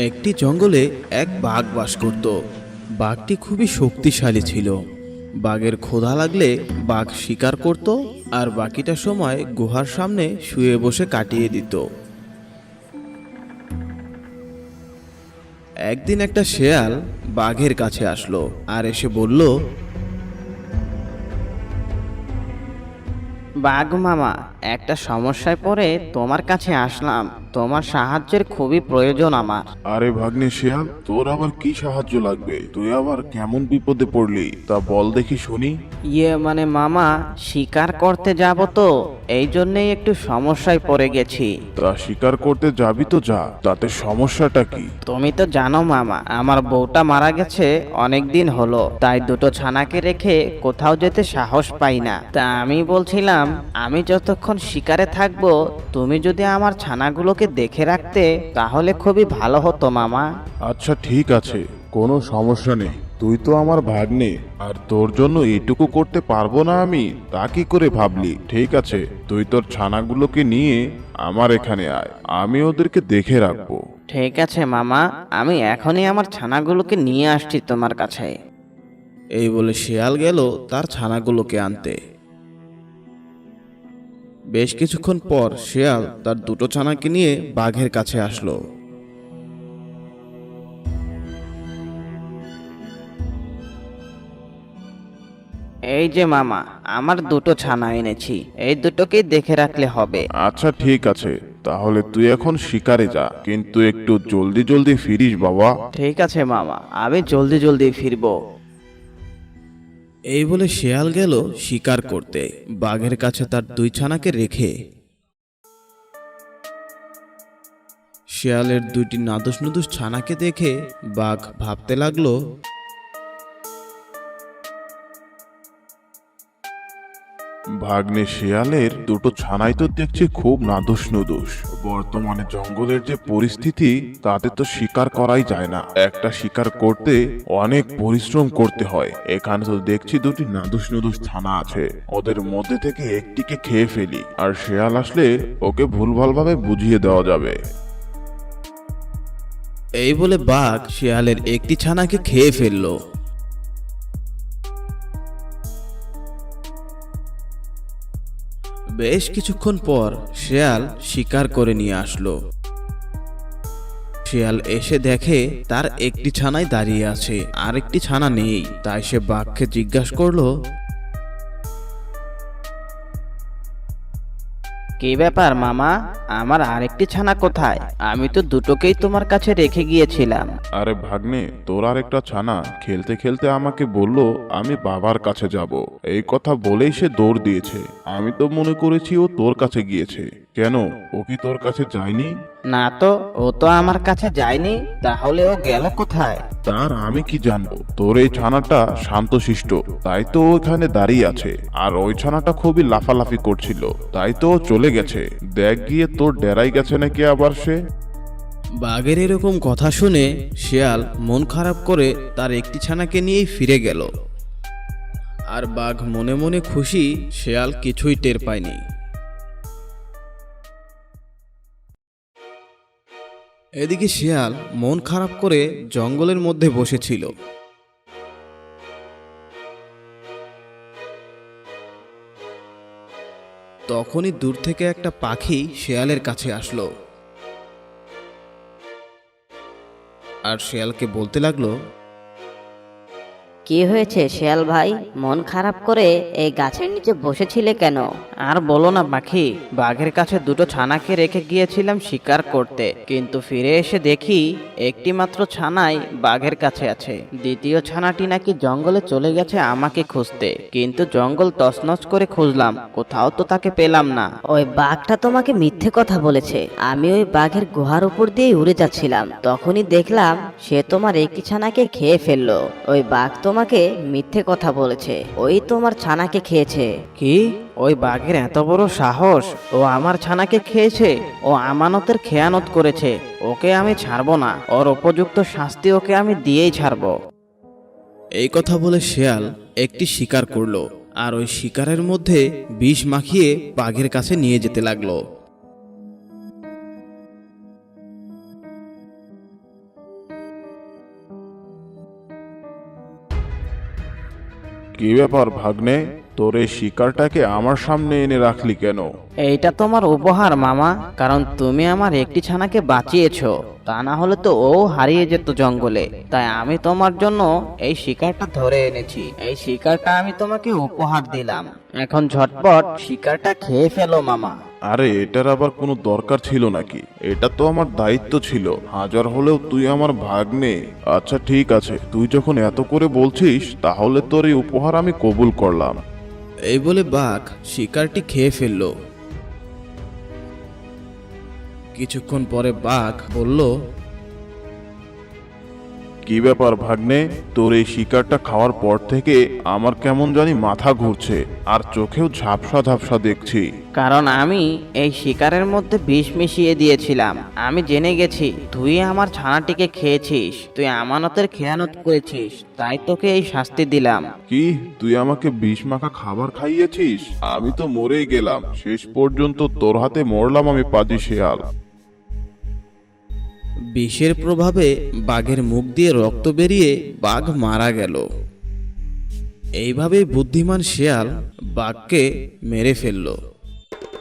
একটি জঙ্গলে এক বাঘ বাস করত। বাঘটি খুবই শক্তিশালী ছিল। বাঘের ক্ষুধা লাগলে বাঘ শিকার করত আর বাকিটা সময় গুহার সামনে শুয়ে বসে কাটিয়ে দিত। একদিন একটা শেয়াল বাঘের কাছে আসলো আর এসে বলল, বাঘ মামা, একটা সমস্যায় পড়ে তোমার কাছে আসলাম। তোমার সাহায্যের খুবই প্রয়োজন আমার। আরে ভাগ্নে শিয়াল, তোর আবার কি সাহায্য লাগবে? তুই আবার কেমন বিপদে পড়লি তা বল দেখি শুনি। মানে মামা, শিকার করতে যাব তো, এই জন্যই একটু সমস্যায় পড়ে গেছি। তা শিকার করতে যাবি তো যা, তাতে সমস্যাটা কি? তুমি তো জানো মামা, আমার বউটা মারা গেছে অনেক দিন হলো, তাই দুটো ছানাকে রেখে কোথাও যেতে সাহস পাই না। তা আমি বলছিলাম, আমি যতক্ষণ শিকারে থাকবো তুমি যদি আমার ছানাগুলোকে দেখে রাখতে তাহলে খুবই ভালো হতো মামা। আচ্ছা ঠিক আছে, কোনো সমস্যা নেই। তুই তো আমার ভাগ্নে, আর তোর জন্য এইটুকু করতে পারবো না আমি, তা কি করে ভাবলি? ঠিক আছে, তুই তোর ছানাগুলোকে নিয়ে আমার এখানে আয়, আমি ওদেরকে দেখে রাখবো। ঠিক আছে মামা, আমি এখনই আমার ছানাগুলোকে নিয়ে আসছি তোমার কাছে। এই বলে শেয়াল গেল তার ছানাগুলোকে আনতে। বেশ কিছুক্ষণ পর শেয়াল তার দুটো ছানাকে নিয়ে বাঘের কাছে আসলো। এই যে মামা, আমার দুটো ছানা এনেছি, এই দুটোকেই দেখে রাখলে হবে। আচ্ছা ঠিক আছে, তাহলে তুই এখন শিকারে যা, কিন্তু একটু জলদি জলদি ফিরিস বাবা। ঠিক আছে মামা, আমি জলদি জলদি ফিরবো। এই বলে শেয়াল গেল শিকার করতে বাঘের কাছে তার দুই ছানাকে রেখে। শেয়ালের দুইটি নাদুস নুদুস ছানাকে দেখে বাঘ ভাবতে লাগলো, ভাগ্নে শিয়ালের দুটো ছানাই তো দেখছি খুব নাদুস নুদুস। বর্তমানে জঙ্গলের যে পরিস্থিতি, তাতে তো শিকার করাই যায় না। একটা শিকার করতে অনেক পরিশ্রম করতে হয়। এখানে তো দেখছি দুটি নাদুস নুদুস ছানা আছে, ওদের মধ্যে থেকে একটিকে খেয়ে ফেলি, আর শিয়াল আসলে ওকে ভুলভালভাবে বুঝিয়ে দেওয়া যাবে। এই বলে বাঘ শেয়ালের একটি ছানাকে খেয়ে ফেললো। বেশ কিছুক্ষণ পর শেয়াল শিকার করে নিয়ে আসলো। শিয়াল এসে দেখে তার একটি ছানাই দাঁড়িয়ে আছে, আর একটি ছানা নেই। তাই সে বাঘকে জিজ্ঞাসা করলো, কি ব্যাপার মামা, আমার আরেকটি ছানা কোথায়? আমি তো দুটোকেই তোমার কাছে রেখে গিয়েছিলাম। আরে ভাগ্নে, তোর আর একটা ছানা খেলতে খেলতে আমাকে বলল আমি বাবার কাছে যাব। এই কথা বলেই সে দৌড় দিয়েছে। আমি তো মনে করেছি ও তোর কাছে গিয়েছে। কেন, ও কি তোর কাছে যায়নি? না তো, ও তো আমার কাছে যায়নি, তাহলে ও গেল কোথায়? তার আমি কি জানবো? তোর এই ছানাটা শান্তশিষ্ট, তাই তো ও এখানে দাঁড়িয়ে আছে। আর ওই ছানাটা খুবই লাফালাফি করছিল, তাই তো ও চলে গেছে। দেখ গিয়ে তোর ডেরাই গেছে নাকি আবার সে। বাঘের এরকম কথা শুনে শিয়াল মন খারাপ করে তার একটি ছানাকে নিয়েই ফিরে গেল। আর বাঘ মনে মনে খুশি, শিয়াল কিছুই টের পায়নি। এদিকে শিয়াল মন খারাপ করে জঙ্গলের মধ্যে বসেছিল। তখনই দূর থেকে একটা পাখি শিয়ালের কাছে আসলো আর শিয়ালকে বলতে লাগলো, কি হয়েছে শিয়াল ভাই, মন খারাপ করে এই গাছের নিচে বসেছিলে কেন? আর বলো না পাখি, বাঘের কাছে দুটো ছানাকে রেখে গিয়েছিলাম শিকার করতে, কিন্তু ফিরে এসে দেখি একটি মাত্র ছানাই বাঘের কাছে আছে। দ্বিতীয় ছানাটি নাকি জঙ্গলে চলে গেছে আমাকে খুঁজতে, কিন্তু জঙ্গল তছনছ করে খুঁজলাম, কোথাও তো তাকে পেলাম না। ওই বাঘটা তোমাকে মিথ্যে কথা বলেছে। আমি ওই বাঘের গুহার উপর দিয়ে উড়ে যাচ্ছিলাম, তখনই দেখলাম সে তোমার একটি ছানাকে খেয়ে ফেললো। ওই বাঘ তোমাকে মিথ্যে কথা বলেছে, ওই তোমার ছানাকে খেয়েছে। কি? ওই বাঘের এত বড় সাহস, ও আমার ছানাকে খেয়েছে? ও আমানতের খেয়ানত করেছে, ওকে আমি ছাড়বো না। ওর উপযুক্ত শাস্তি ওকে আমি দিয়েই ছাড়বো। এই কথা বলে শিয়াল একটি শিকার করলো আর ওই শিকারের মধ্যে বিষ মাখিয়ে বাঘের কাছে নিয়ে যেতে লাগলো। কি ব্যাপার ভাগ্নে, তোর এই শিকারটাকে আমার সামনে এনে রাখলি কেন? এইটা তোমার উপহার মামা, কারণ তুমি আমার একটি ছানাকে বাঁচিয়েছো। তা না হলে তো ও হারিয়ে যেত জঙ্গলে। তাই আমি তোমার জন্য এই শিকারটা ধরে এনেছি। এই শিকারটা আমি তোমাকে উপহার দিলাম। এখন ঝটপট শিকারটা খেয়ে ফেলো মামা। আরে এটার আবার কোনো দরকার ছিল নাকি? এটা তো আমার দায়িত্ব ছিল। হাজার হলেও তুই আমার ভাগ্নে। আচ্ছা ঠিক আছে, তুই যখন এত করে বলছিস তাহলে তোর এই উপহার আমি কবুল করলাম। এই বলে বাঘ শিকারটি খেয়ে ফেলল। কিছুক্ষণ পরে বাঘ বলল, কি ব্যাপার ভাগ্নে, তোর এই শিকারটা খাওয়ার পর থেকে আমার কেমন জানি মাথা ঘুরছে আর চোখেও ঝাপসা ঝাপসা দেখছি। কারণ আমি এই শিকারের মধ্যে বিষ মিশিয়ে দিয়েছিলাম। আমি জেনে গেছি তুই আমার ছানাটিকে খেয়েছিস। তুই আমানতের খেয়ানত করেছিস, তাই তোকে এই শাস্তি দিলাম। কি, তুই আমাকে বিষ মাখা খাবার খাইয়েছিস? আমি তো মরেই গেলাম। শেষ পর্যন্ত তোর হাতে মরলাম আমি, পাজি শেয়াল। বিষের প্রভাবে বাঘের মুখ দিয়ে রক্ত বেরিয়ে বাঘ মারা গেল। এইভাবেই বুদ্ধিমান শিয়াল বাঘকে মেরে ফেলল।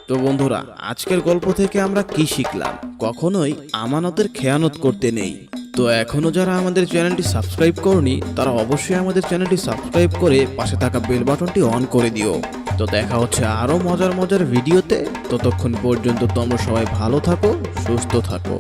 তো বন্ধুরা, আজকের গল্প থেকে আমরা কি শিখলাম? কখনোই আমানতের খেয়ানত করতে নেই। তো এখনো যারা আমাদের চ্যানেলটি সাবস্ক্রাইব করনি, তারা অবশ্যই আমাদের চ্যানেলটি সাবস্ক্রাইব করে পাশে থাকা বেল বাটনটি অন করে দিও। তো দেখা হচ্ছে আরো মজার মজার ভিডিওতে। ততক্ষণ পর্যন্ত তোমরা সবাই ভালো থাকো, সুস্থ থাকো।